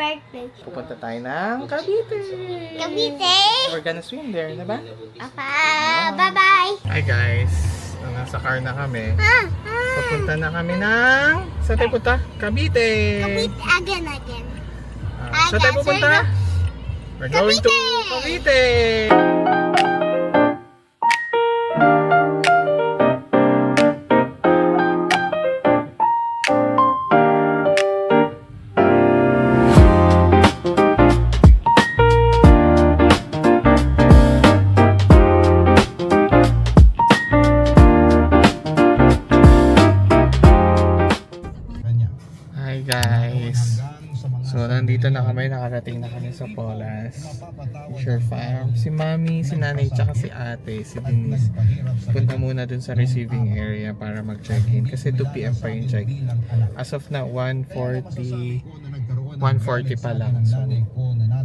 birthday. Pupunta tayo ng Cavite. Cavite! We're gonna swim there, na ba? Bye-bye! Hi guys, nasa car na kami. Pupunta na kami ng... Saan tayo punta? Cavite! Cavite again. Saan tayo pupunta? We're going to Cavite! Hi guys! So nandito na kami, nakarating na kami sa Polas Fisher Farm. Si Mami, si Nanay, tsaka si Ate, si Denise punta muna dun sa receiving area para mag-check-in kasi 2 PM pa yung check-in. As of now, 1:40 pa lang. So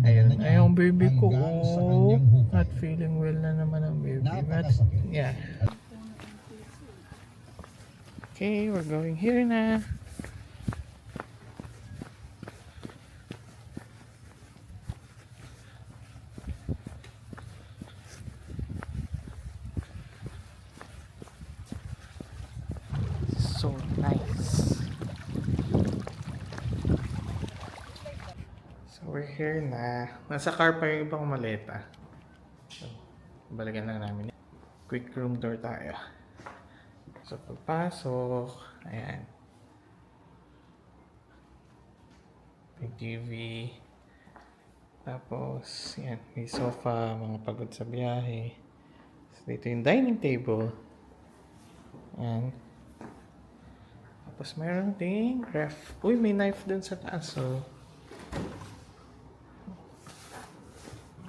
ayun, ayun baby ko, oh, not feeling well na naman ang baby, but yeah. Okay, we're going here na. So nice. So we're here na. Nasa car pa yung ibang maleta. So, balikan lang namin. Quick room tour tayo. So pagpasok, ayan. May TV. Tapos, yan. May sofa, mga pagod sa biyahe. So, dito yung dining table. Ayan. Tapos mayroon ding ref. Uy, may knife dun sa taas. So,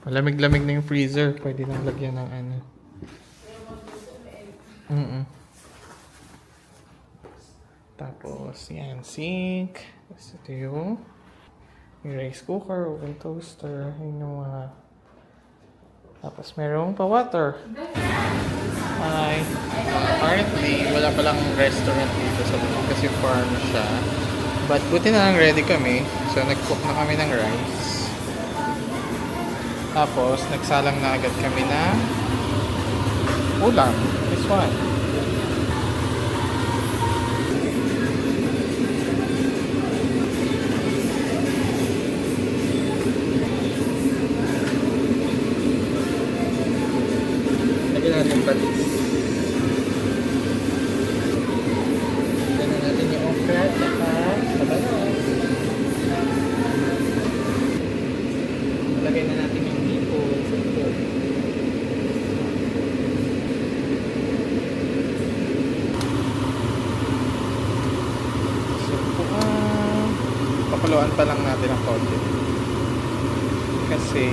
malamig-lamig na yung freezer. Pwede nang lagyan ng ano. Tapos, yan, sink. Tapos ito yung rice cooker, oven toaster. Yun yung mga... Tapos mayroong pa-water. Hi. Apparently, wala palang restaurant dito sa loob kasi farm siya. But buti na lang ready kami. So, nag-cook na kami ng rice. Tapos, nagsalang na agad kami ng ulam. This one. Lagyan natin patis. Lagyan natin yung okra at saka sabanos. Lagyan na natin yung hipon sa ito. So, papaluan pa lang natin ang konti. Kasi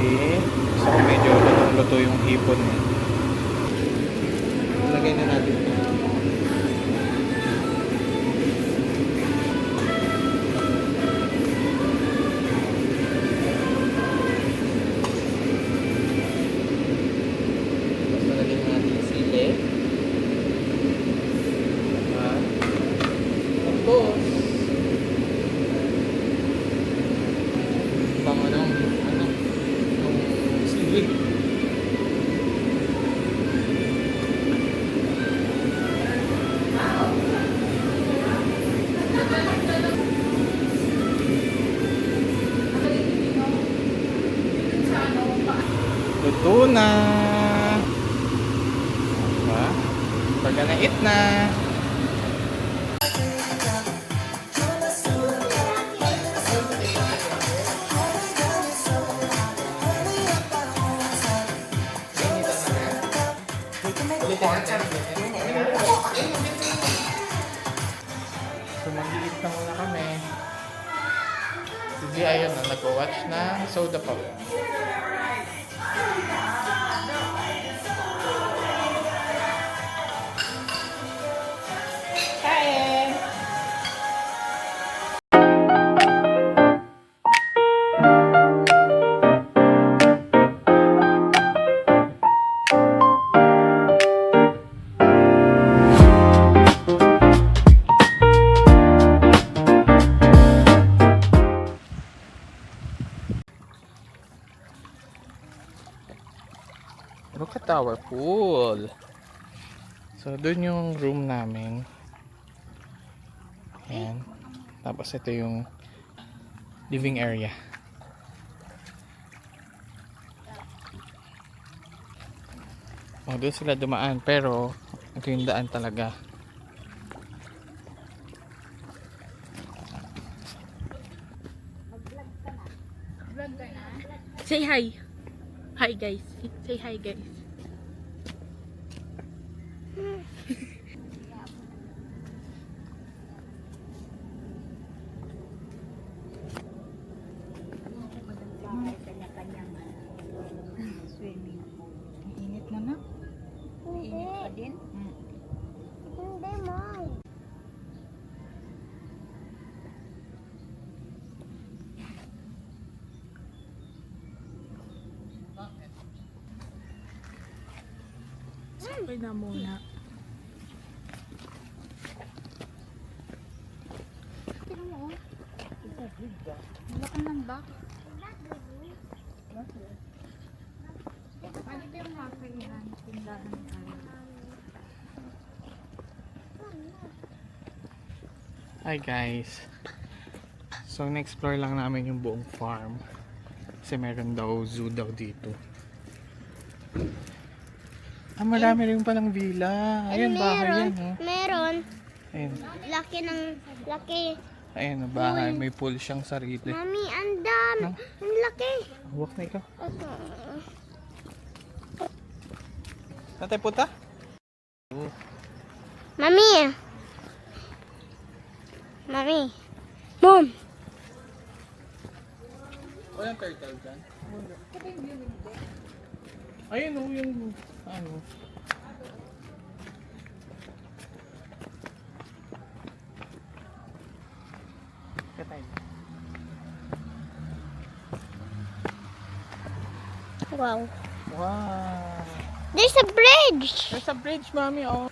gusto ko medyo lutong-luto yung hipon eh. Lagay na natin ito. Tapos nalagay na natin yung sili. At tapos pang yung sili. Luto na. Diba? Pagka na-eat na. So mag-eat na muna kami. Sige, ayun na. Nag-watch na soda pop. Look at our pool. So, doon yung room namin. Ayan. Tapos ito yung living area. Oh, doon sila dumaan. Pero, ito yung daan talaga. Say hi. Hi guys. Say hi guys. Swimming pool. Ang init na na. Init pa din. Hindi, Mom. Sabay na muna. Wala ka ng back. Ano ba yung makailan? Tindahan tayo. Hi guys. So, na-explore lang namin yung buong farm. Kasi meron daw zoo daw dito. Ah, marami rin palang villa. Ayan, bahay yan. Oh. Meron. Ayan. Laki ng, laki. Ayan, oh, bahay. May pool siyang sarili. Mami, ang dami. No? Ang laki. Huwag na ikaw. Tatay puta? Mami. Mami. Mom. Walang turtle dyan? Ayun oh, yung ano. Katay. Wow. Wow. There's a bridge. There's a bridge, mami. Oh.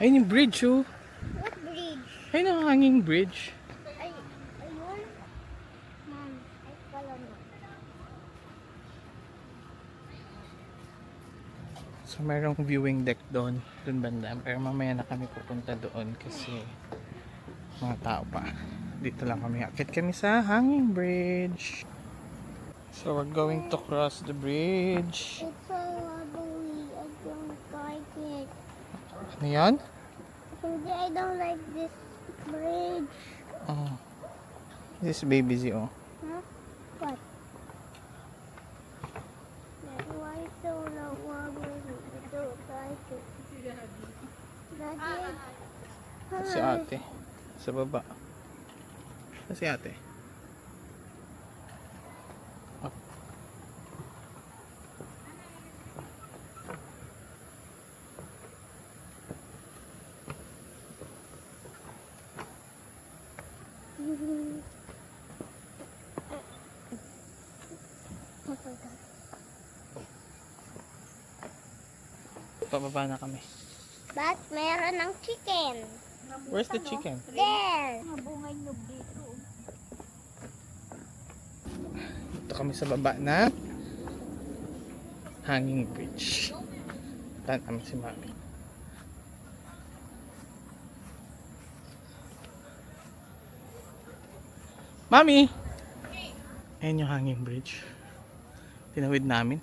Ayun yung bridge, oh. What bridge? Ayun ang hanging bridge. Ay, ayun. Mom, ay pala na. So, mayroong viewing deck doon. Doon banda. Pero mamaya na kami pupunta doon kasi mga tao pa. Dito lang kami. Akit kami sa hanging bridge. So, we're going to cross the bridge. It's so wobbly. I don't like it. Ano yan? Hindi, I don't like this bridge. Oh. This is baby Z, oh. Huh? What? Why so not wobbly? I don't like it. Daddy? Si ate. Sa baba. Si ate. Up. Pababa na kami. But meron ng chicken. Where's the chicken? There. Mabungay nyug dito. Ito kami sa baba na hanging bridge. Tan namin si mami. Mami! Ayan yung hanging bridge. Tinawid namin.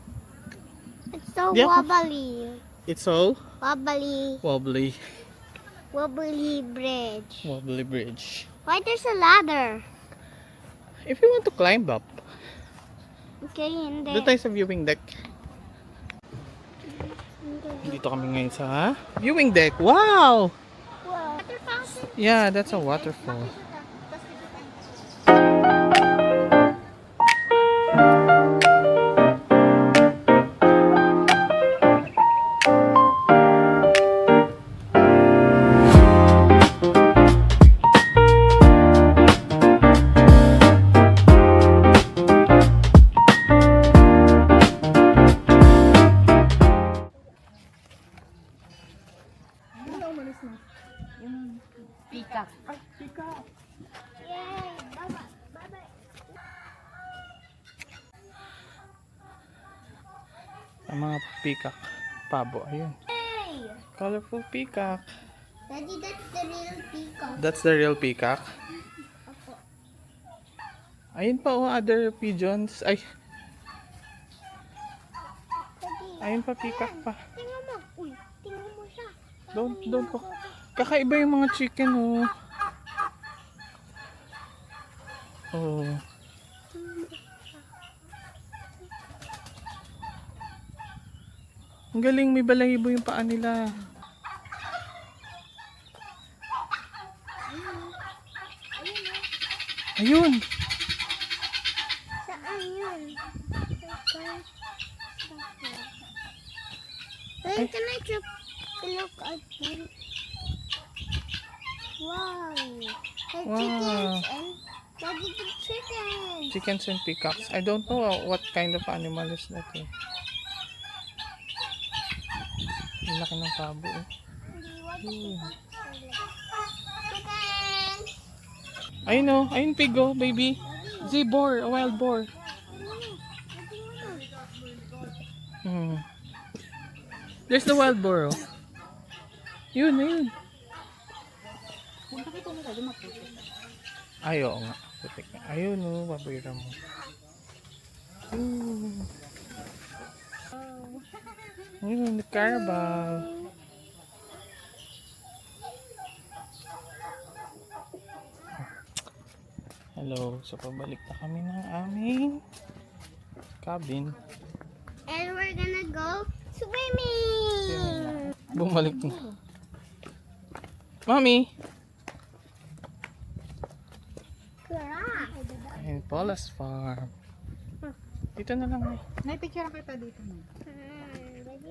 It's so Di ako- wobbly. It's so Wobbly. wobbly. Wobbly bridge. Wobbly bridge. Why there's a ladder? If you want to climb up, Okay, hindi. doon tayo sa viewing deck. Hindi. Dito kami ngayon sa viewing deck. Wow! Wow. Water fountain. Yeah, that's a waterfall. Mga peacock. Pabo. Ayun. Hey! Colorful peacock. Daddy, that's the real peacock. That's the real peacock. Opo. Ayun pa oh, other pigeons. Ay, Daddy, ayun pa peacock pa. tingnan mo. Uy, tingnan mo siya. Don't po. Kakaiba yung mga chicken oh. Oh. Ang galing, may balahibo yung paa nila. Ayun. Saan yun? Hey, can I look at you? Wow. The Wow. chickens and Daddy, the chickens. Chickens and peacocks. I don't know what kind of animal is that eh. Ang laki ng pabo eh. Chickens. Ayun oh, ayun pig oh, baby. Boar, a wild boar. There's the wild boar oh. Yun, ayun. Ay, oo nga. Putik na. Ayun oh, babira mo. Ayun, the carabao. Hello, so pabalik na kami ng aming cabin. And we're gonna go swimming. Bumalik na. Mommy! Ayun, Paula's farm. Dito na lang eh. Naipicture kita dito na.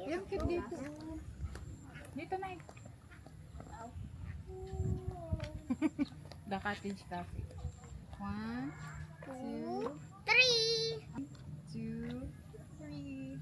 Yung cute dito. Dito na eh. The cottage cafe. 1, 2, 3. 2, 3.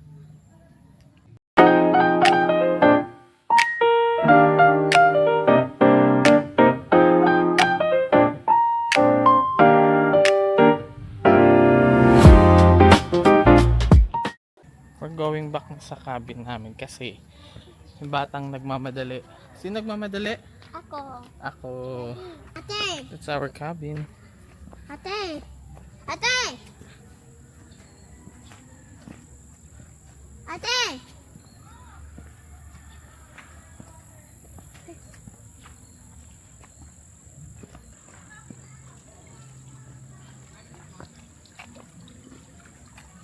We're going back na sa cabin namin kasi yung batang nagmamadali. Sino nagmamadali? Ako. Ako. Ate! That's our cabin. Ate! Ate! Ate!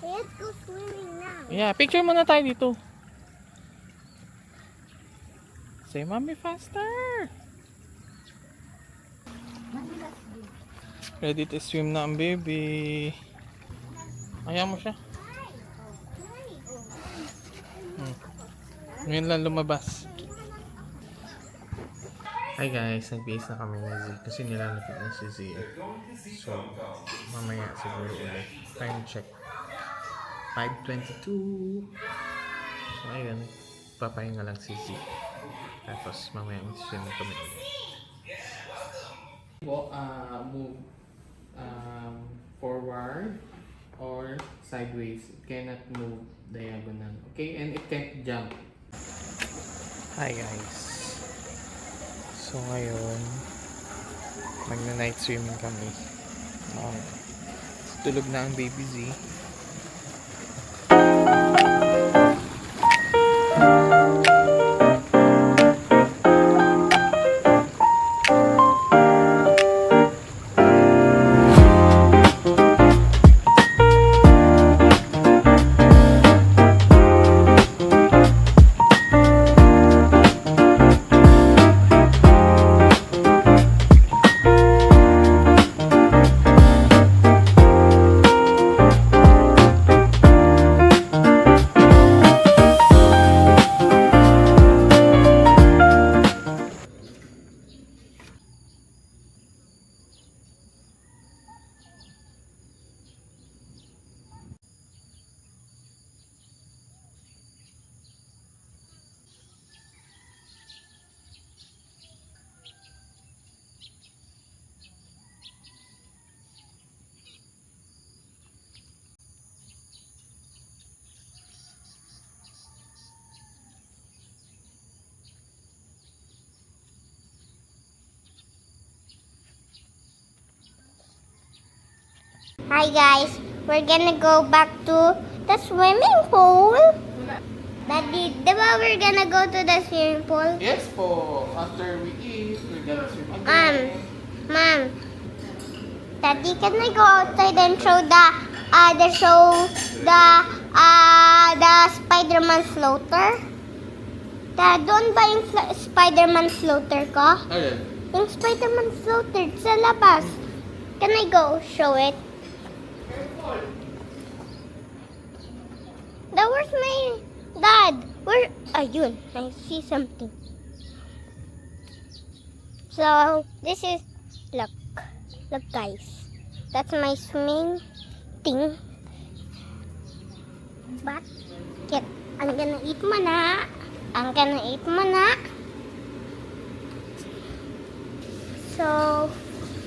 Let's go swimming now. Yeah, picture muna tayo dito. Say, mommy, faster! Ready to swim na ang baby. Ayaw mo siya. Ngayon lang lumabas. Hi guys, nag-base na kami ni Z kasi nilalapit na si Z. So, mamaya siguro ulit. Time check. 5:22. So, ayun. Papahinga lang si Z. Tapos, mamaya mag-swim kami. Move forward or sideways. It cannot move diagonal. Okay? And it can't jump. Hi guys. So ngayon, magna-night swimming kami. Tulog na ang baby Z. Hi guys, we're gonna go back to the swimming pool. Daddy, diba we're gonna go to the swimming pool? Yes po. After we eat, we're gonna swim again. Mom, Daddy, can I go outside and show the Spider-Man floater? Dad, doon ba yung Spider-Man floater ko? Ayun. Yung Spider-Man floater sa labas. Can I go show it? Where's my dad? Where? Ayun, I see something. So, this is, look guys. That's my swimming thing. But, I'm gonna eat muna. So,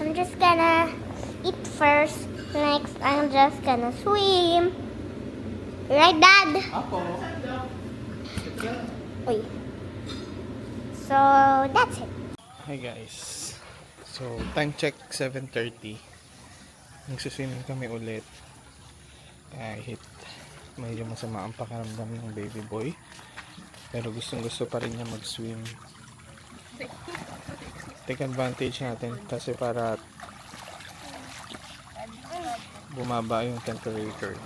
I'm just gonna eat first. Next, I'm just gonna swim. Right, Dad? Apo. Uy. So, that's it. Hi guys. So, time check 7:30. Nagsuswimming kami ulit. Kahit medyo masama ang pakiramdam ng baby boy. Pero gustong gusto pa rin niya mag-swim. Take advantage natin kasi para bumaba yung temperature.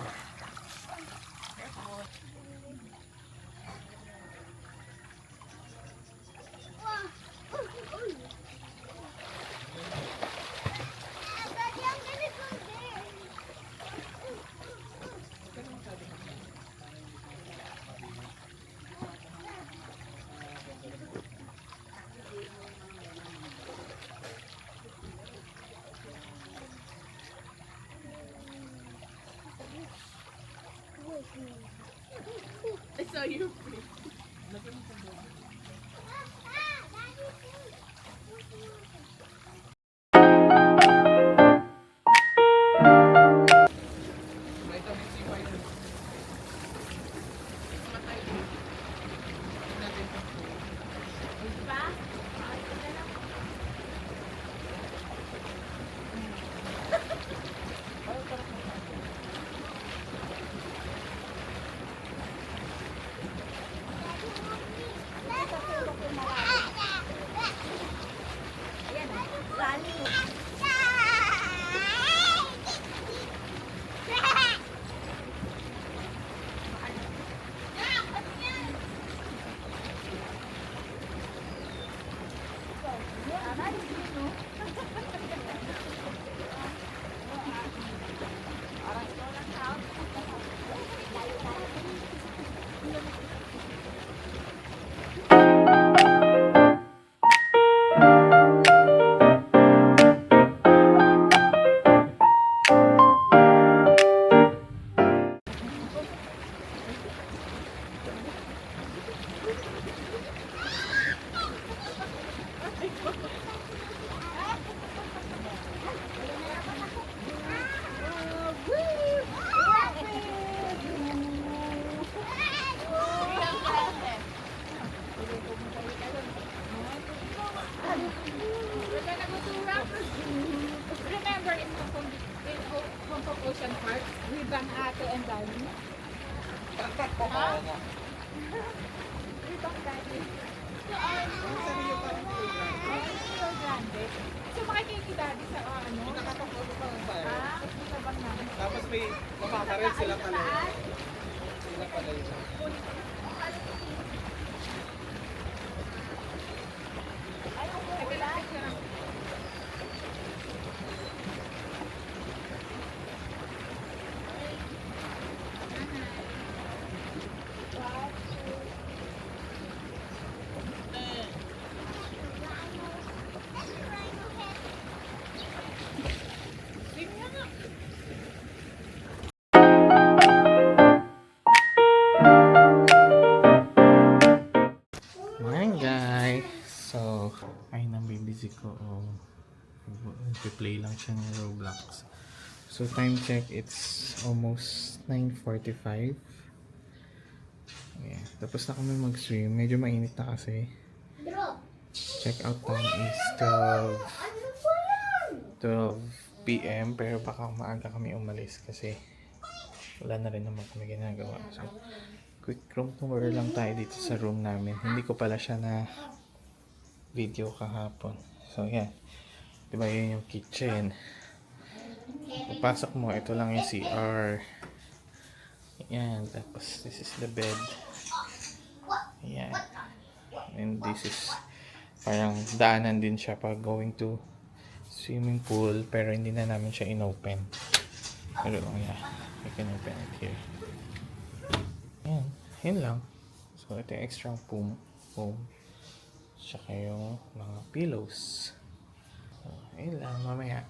I saw you. Remember in Hong Kong Ocean Park, we bang Ate and Daddy? We bang Daddy. So grande. So makikita si Daddy sa ano? Nakakapagod pa ng tayo. Sa bang namin. Tapos may mapakarit sila pala. Sila pala yun. Morning guys! So, ayun ang busy ko. Play lang siya ng Roblox. So, time check, it's almost 9:45. Yeah. Tapos na kami mag-swim. Medyo mainit na kasi. Check out time is 12 12 p.m. pero baka maaga kami umalis kasi wala na rin naman kami ginagawa. So, quick room tour lang tayo dito sa room namin. Hindi ko pala siya na video kahapon. So, yan. Diba yun yung kitchen. Pagpasok mo, ito lang yung CR. Yan. Tapos, this is the bed. Yan. And this is parang daanan din siya pag going to swimming pool. Pero hindi na namin siya inopen. Pero, yeah. I can open it here. Yan. Yun lang. So, ito yung extra foam. Tsaka yung mga pillows. So, yun lang. Mamaya.